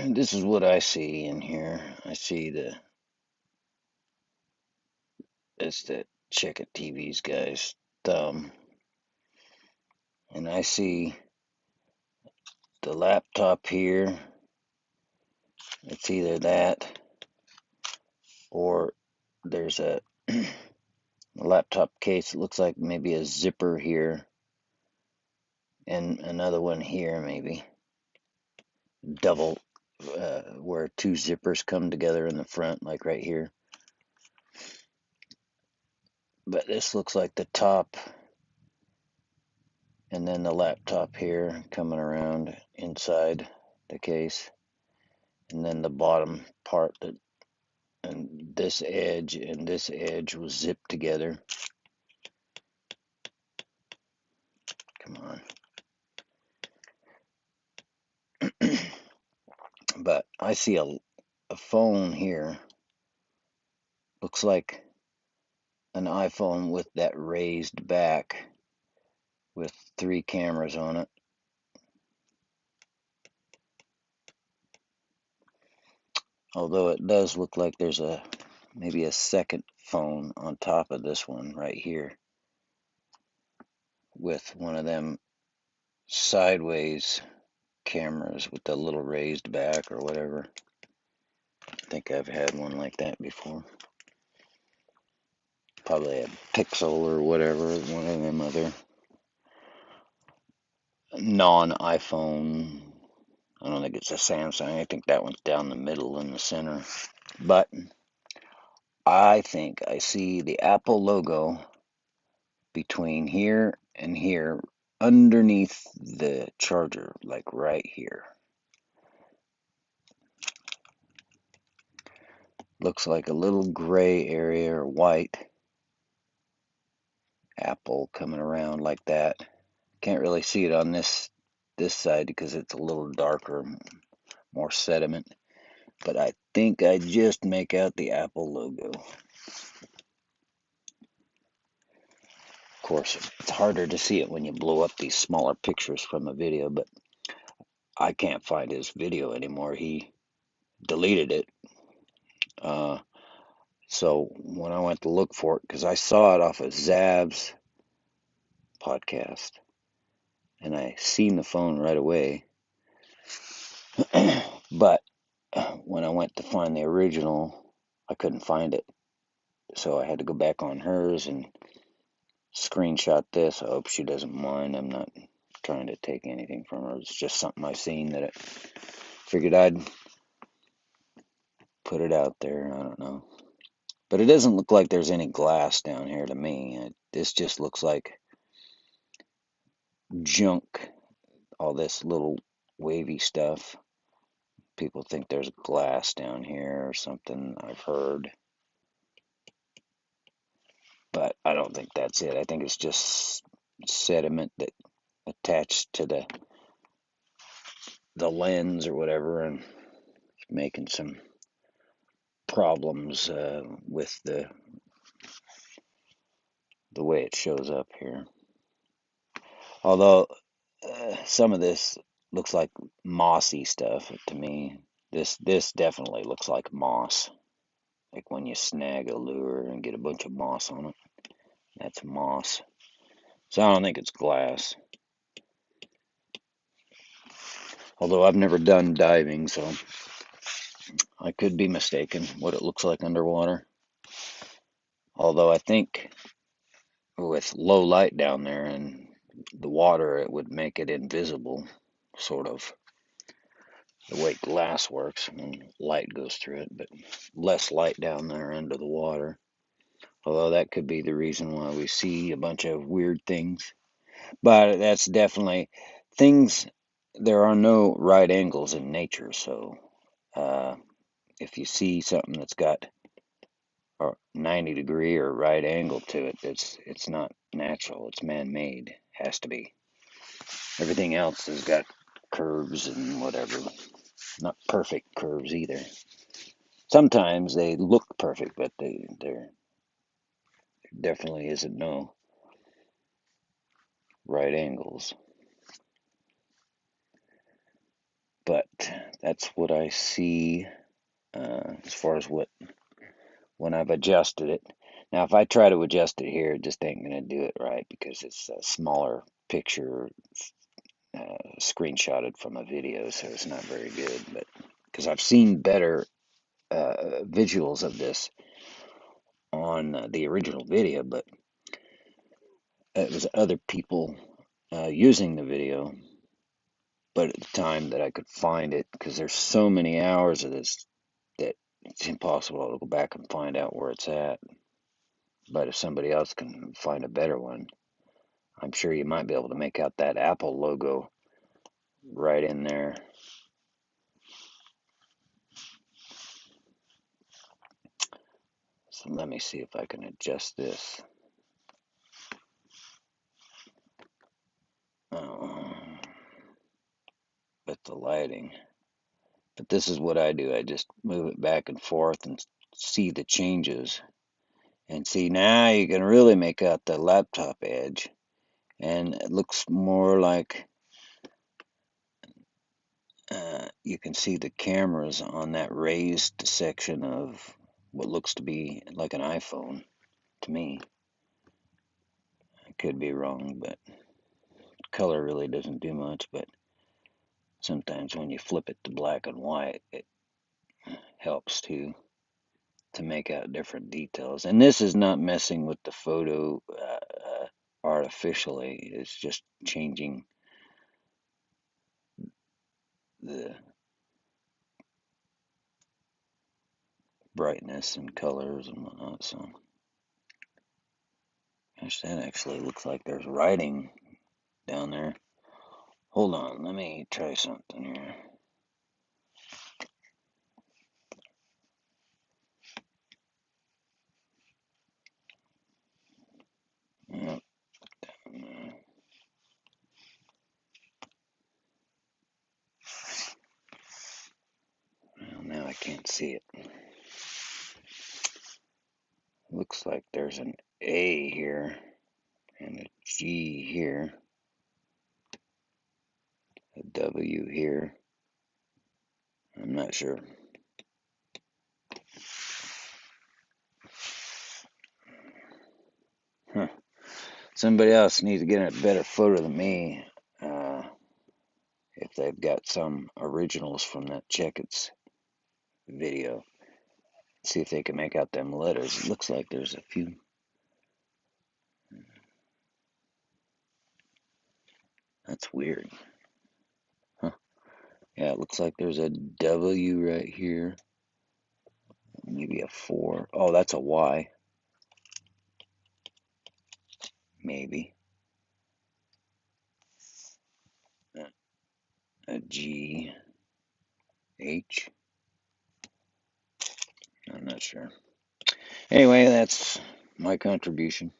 this is what I see in here. I see it's the Checkit TV's guy's thumb, and I see the laptop here. It's either that or there's a laptop case. It looks like maybe a zipper here and another one here, maybe double, where two zippers come together in the front, like right here. But this looks like the top, and then the laptop here coming around inside the case, and then the bottom part that, and this edge was zipped together. Come on. But I see a phone here. Looks like an iPhone with that raised back with three cameras on it. Although it does look like there's maybe a second phone on top of this one right here with one of them sideways cameras with the little raised back or whatever. I think I've had one like that before. Probably a Pixel or whatever, one of them other non-iPhone. I don't think it's a Samsung. I think that one's down the middle in the center. But I think I see the Apple logo between here and here underneath the charger, like right here. Looks like a little gray area or white apple coming around like that. Can't really see it on this side because it's a little darker, more sediment. But I think I just make out the Apple logo. Of course, it's harder to see it when you blow up these smaller pictures from a video, but I can't find his video anymore. He deleted it. So when I went to look for it, because I saw it off of Zab's podcast, and I seen the phone right away. But when I went to find the original, I couldn't find it. So I had to go back on hers and screenshot this. I hope she doesn't mind. I'm not trying to take anything from her. It's just something I seen that I figured I'd put it out there. I don't know. But it doesn't look like there's any glass down here to me. This just looks like junk. All this little wavy stuff. People think there's glass down here or something, I've heard. But I don't think that's it. I think it's just sediment that attached to the lens or whatever, and it's making some problems with the way it shows up here. Although some of this looks like mossy stuff to me. This definitely looks like moss, like when you snag a lure and get a bunch of moss on it. That's moss. So I don't think it's glass. Although I've never done diving, so I could be mistaken what it looks like underwater. Although I think with low light down there and the water, it would make it invisible, sort of, the way glass works when light goes through it, but less light down there under the water. Although that could be the reason why we see a bunch of weird things. But that's definitely things, there are no right angles in nature, so if you see something that's got a 90-degree or right angle to it, it's not natural, it's man-made, has to be. Everything else has got curves and whatever. Not perfect curves either. Sometimes they look perfect, but there definitely isn't no right angles. But that's what I see as far as when I've adjusted it. Now, if I try to adjust it here, it just ain't going to do it right because it's a smaller picture screenshotted from a video, so it's not very good. But because I've seen better visuals of this on the original video, but it was other people using the video, but at the time that I could find it, because there's so many hours of this that it's impossible to go back and find out where it's at. But if somebody else can find a better one, I'm sure you might be able to make out that Apple logo right in there. So let me see if I can adjust this. Oh, with the lighting. But this is what I do. I just move it back and forth and see the changes. And see, now you can really make out the laptop edge. And it looks more like you can see the cameras on that raised section of what looks to be like an iPhone to me. I could be wrong, but color really doesn't do much. But sometimes when you flip it to black and white, it helps too, to make out different details. And this is not messing with the photo artificially. It's just changing the brightness and colors and whatnot. So, gosh, that actually looks like there's writing down there. Hold on, let me try something here. Yep. Well, now I can't see it. Looks like there's an A here and a G here, a W here. I'm not sure. Huh. Somebody else needs to get a better photo than me. If they've got some originals from that Checkit's video. See if they can make out them letters. It looks like there's a few. That's weird. Huh. Yeah, it looks like there's a W right here. Maybe a 4. Oh, that's a Y. Maybe. A G. H. I'm not sure. Anyway, that's my contribution.